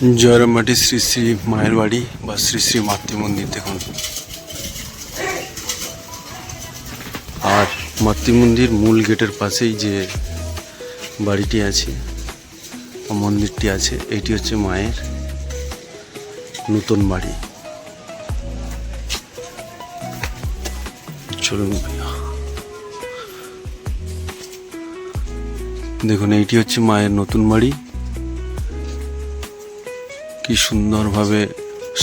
জয়রামবাটি শ্রী শ্রী মায়ের বাড়ি বা শ্রী শ্রী মাতৃ মন্দির দেখুন। আর মাতৃ মন্দির মূল গেটের পাশেই যে বাড়িটি আছে মন্দিরটি আছে, এটি হচ্ছে মায়ের নতুন বাড়ি। চলুন দেখুন, এইটি হচ্ছে মায়ের নতুন বাড়ি। কি সুন্দরভাবে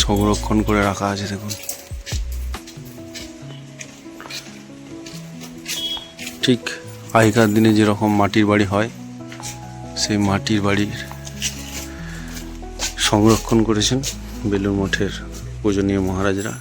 সংরক্ষণ করে রাখা আছে দেখুন। ঠিক আগেকার দিনে যেরকম মাটির বাড়ি হয়, সেই মাটির বাড়ির সংরক্ষণ করেছেন বেলুড় মঠের পূজনীয় মহারাজরা।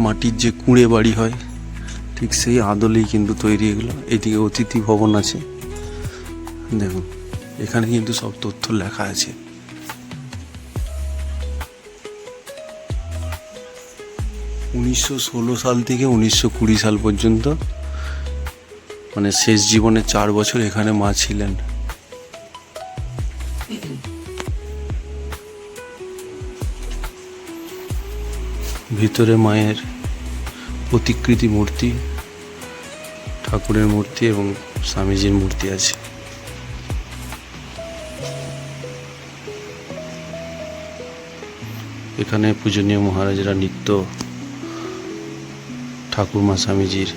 মাটির যে কুঁড়ে বাড়ি হয়, ঠিক সেই আদলেই কিন্তু তৈরি এগুলো। এদিকে অতিথি ভবন আছে দেখুন, এখানে কিন্তু সব তথ্য লেখা আছে। উনিশশো সাল থেকে 1920 সাল পর্যন্ত, মানে শেষ জীবনের 4 বছর এখানে মা ছিলেন। ভিতরে মায়ের প্রতিকৃতি মূর্তি, ঠাকুরের মূর্তি এবং স্বামীজির মূর্তি আছে। এখানে পূজনীয় মহারাজরা নিত্য ঠাকুরমা স্বামীজির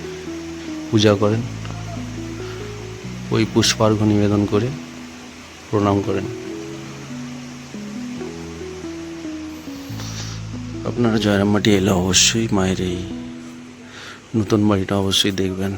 পূজা করেন, ওই পুষ্পার্ঘ্য নিবেদন করে প্রণাম করেন। আপনারা জয়রামবাটি এলে অবশ্যই মায়ের এই নতুন বাড়িটা অবশ্যই দেখবেন।